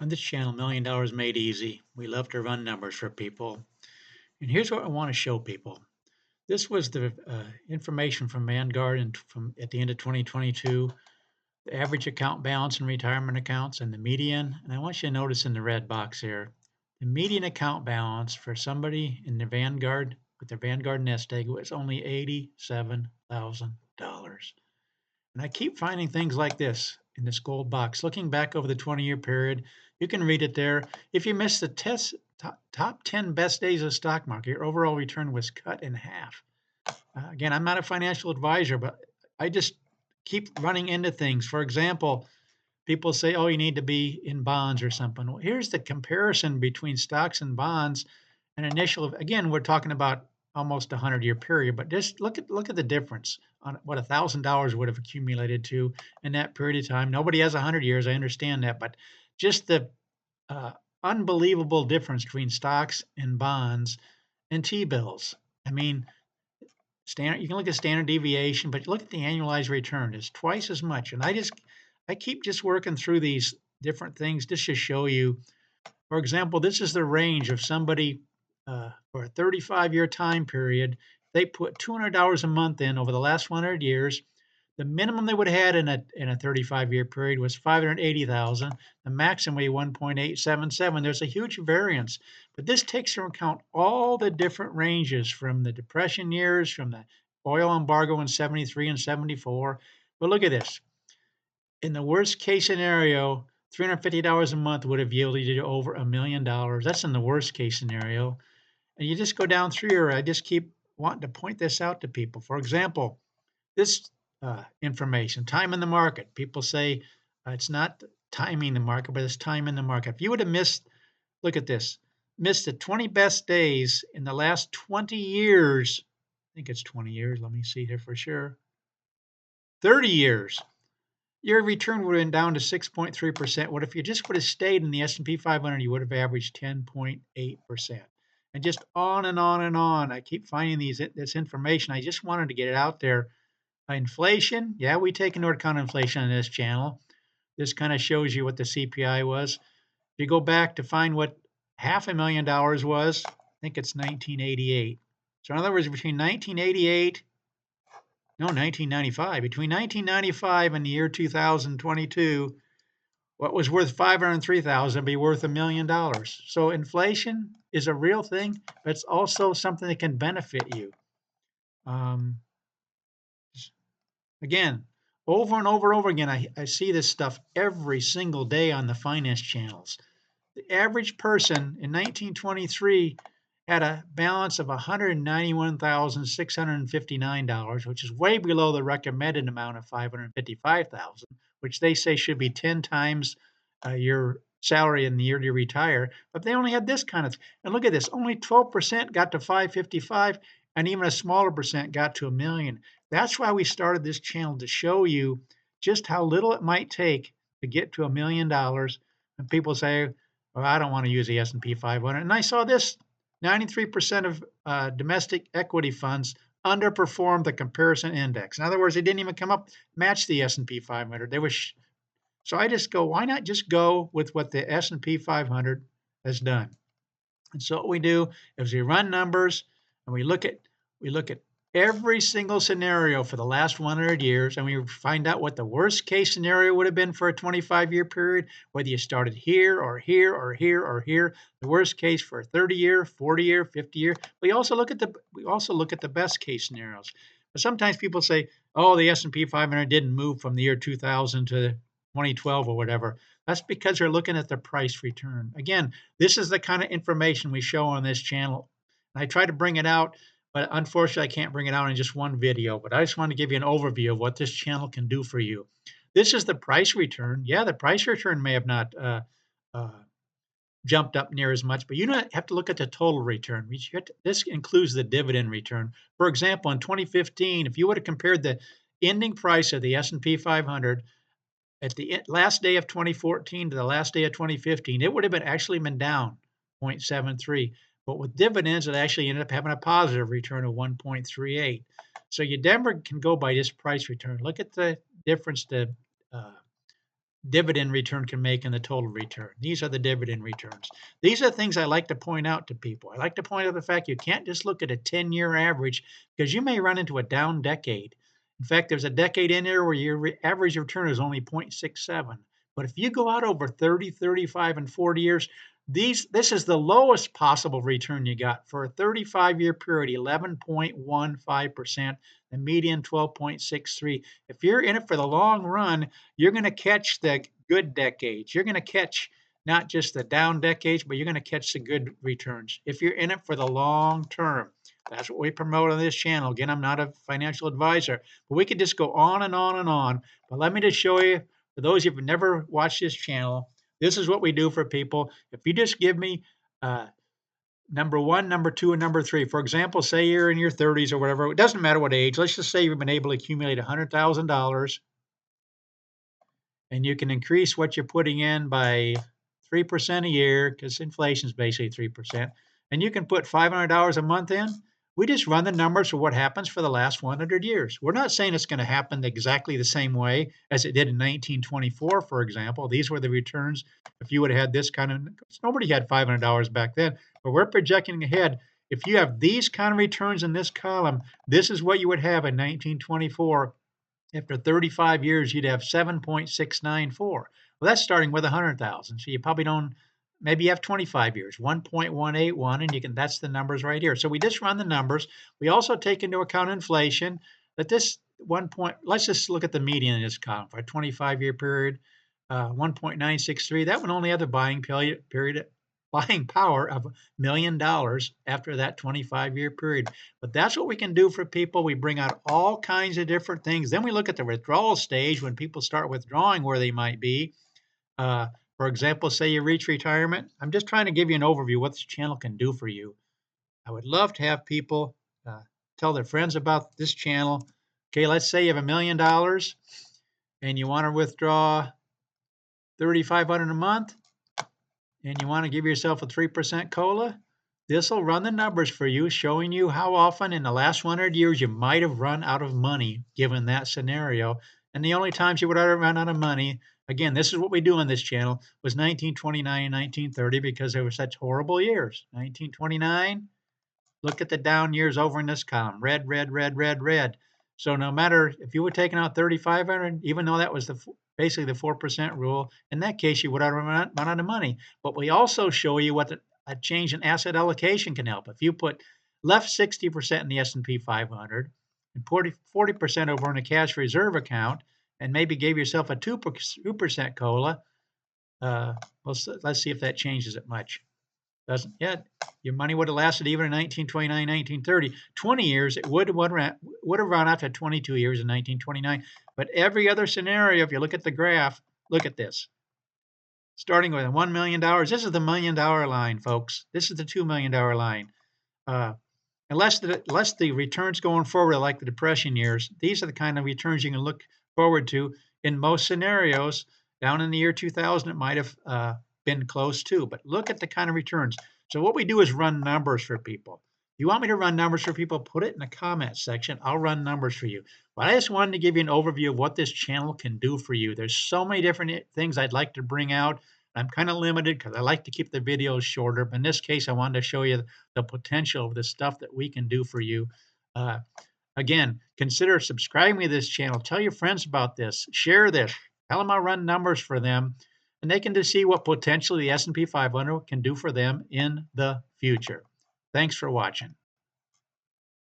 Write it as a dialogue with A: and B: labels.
A: On this channel, $1 Million Made Easy, we love to run numbers for people. And here's what I want to show people. This was the information from Vanguard and from at the end of 2022, the average account balance in retirement accounts and the median. And I want you to notice in the red box here, the median account balance for somebody in the Vanguard with their Vanguard nest egg was only $87,000. And I keep finding things like this in this gold box. Looking back over the 20-year period, you can read it there. If you missed the top 10 best days of the stock market, your overall return was cut in half. Again, I'm not a financial advisor, but I just keep running into things. For example, people say, oh, you need to be in bonds or something. Well, here's the comparison between stocks and bonds. An initial, again, we're talking about almost a 100-year period, but just look at the difference on what $1,000 would have accumulated to in that period of time. Nobody has 100 years, I understand that, but just the uh, unbelievable difference between stocks and bonds and T-bills. I mean, standard, you can look at standard deviation, but look at the annualized return. It's twice as much. And I keep just working through these different things just to show you. For example, this is the range of somebody for a 35-year time period. They put $200 a month in over the last 100 years. The minimum they would have had in a 35-year period was 580,000. The maximum would be 1.877. There's a huge variance, but this takes into account all the different ranges from the Depression years, from the oil embargo in 73 and 74. But look at this. In the worst case scenario, $350 a month would have yielded you over $1 million. That's in the worst case scenario. And you just go down through here. I just keep wanting to point this out to people. For example, this information, time in the market. People say it's not timing the market, but it's time in the market. If you would have missed, look at this, missed the 20 best days in the last 20 years, I think it's 20 years. Let me see here for sure. 30 years. Your return would have been down to 6.3%. What if you just would have stayed in the S&P 500, you would have averaged 10.8%. And just on and on and on. I keep finding this information. I just wanted to get it out there. Inflation, yeah, we take into account inflation on this channel. This kind of shows you what the CPI was. If you go back to find what $500,000 was, I think it's 1988. So in other words, between 1988 no, 1995. Between 1995 and the year 2022, what was worth 503,000 be worth $1 million. So inflation is a real thing, but it's also something that can benefit you. Um, again, over and over and over again, I see this stuff every single day on the finance channels. The average person in 1923 had a balance of $191,659, which is way below the recommended amount of $555,000, which they say should be 10 times your salary in the year you retire. But they only had this kind of, and look at this, only 12% got to 555, and even a smaller percent got to a million. That's why we started this channel, to show you just how little it might take to get to $1 million. And people say, well, I don't want to use the S&P 500. And I saw this: 93% of domestic equity funds underperformed the comparison index. In other words, they didn't even come up match the S&P 500. They were so I just go, why not just go with what the S&P 500 has done? And so what we do is we run numbers and we look at every single scenario for the last 100 years, and we find out what the worst case scenario would have been for a 25-year period, whether you started here or here or here or here. The worst case for a 30-year, 40-year, 50-year. We also look at the best case scenarios. But sometimes people say, "Oh, the S&P 500 didn't move from the year 2000 to 2012 or whatever." That's because they're looking at the price return. Again, this is the kind of information we show on this channel. I try to bring it out, but unfortunately, I can't bring it out in just one video. But I just want to give you an overview of what this channel can do for you. This is the price return. Yeah, the price return may have not uh, jumped up near as much, but you don't have to look at the total return. This includes the dividend return. For example, in 2015, if you would have compared the ending price of the S&P 500 at the last day of 2014 to the last day of 2015, it would have actually been down 0.73. But with dividends, it actually ended up having a positive return of 1.38. So you never can go by this price return. Look at the difference. The uh, dividend return can make in the total return. These are the dividend returns. These are things I like to point out to people. I like to point out the fact you can't just look at a 10-year average because you may run into a down decade. In fact, there's a decade in there where your average return is only 0.67. But if you go out over 30, 35, and 40 years, this is the lowest possible return you got for a 35-year period, 11.15%, the median 12.63. If you're in it for the long run, you're going to catch the good decades. You're going to catch not just the down decades, but you're going to catch the good returns if you're in it for the long term. That's what we promote on this channel. Again, I'm not a financial advisor, but we could just go on and on and on. But let me just show you, for those of you who've never watched this channel, this is what we do for people. If you just give me number one, number two, and number three. For example, say you're in your 30s or whatever. It doesn't matter what age. Let's just say you've been able to accumulate $100,000 and you can increase what you're putting in by 3% a year because inflation is basically 3%. And you can put $500 a month in. We just run the numbers for what happens for the last 100 years. We're not saying it's going to happen exactly the same way as it did in 1924, for example. These were the returns. If you would have had this kind of, nobody had $500 back then, but we're projecting ahead. If you have these kind of returns in this column, this is what you would have in 1924. After 35 years, you'd have 7.694. Well, that's starting with 100,000. So you probably don't, maybe you have 25 years, 1.181, and that's the numbers right here. So we just run the numbers. We also take into account inflation. But this let's just look at the median in this column for a 25-year period, 1.963. That one only had the buying power of $1 million after that 25-year period. But that's what we can do for people. We bring out all kinds of different things. Then we look at the withdrawal stage when people start withdrawing where they might be. For example, say you reach retirement. I'm just trying to give you an overview of what this channel can do for you. I would love to have people tell their friends about this channel. Okay, let's say you have $1 million and you want to withdraw $3,500 a month and you want to give yourself a 3% COLA. This will run the numbers for you, showing you how often in the last 100 years you might have run out of money given that scenario. And the only times you would ever run out of money, again, this is what we do on this channel, was 1929 and 1930 because they were such horrible years. 1929, look at the down years over in this column, red, red, red, red, red. So no matter if you were taking out 3,500, even though that was basically the 4% rule, in that case you would have run out of money. But we also show you what a change in asset allocation can help. If you left 60% in the S&P 500 and 40% over in a cash reserve account, and maybe gave yourself a 2% COLA, let's see if that changes it much. Doesn't yet. Your money would have lasted even in 1929, 1930. 20 years, it would have run after 22 years in 1929. But every other scenario, if you look at the graph, look at this. Starting with $1 million, this is the $1 million line, folks. This is the $2 million line. Unless the returns going forward are like the Depression years, these are the kind of returns you can look forward to in most scenarios. Down in the year 2000, it might have been close to, but look at the kind of returns. So what we do is run numbers for people. If you want me to run numbers for people, put it in the comments section. I'll run numbers for you. But I just wanted to give you an overview of what this channel can do for you. There's so many different things I'd like to bring out. I'm kind of limited because I like to keep the videos shorter. But in this case, I wanted to show you the potential of the stuff that we can do for you. Again, consider subscribing to this channel. Tell your friends about this. Share this. Tell them I run numbers for them. And they can just see what potentially the S&P 500 can do for them in the future. Thanks for watching.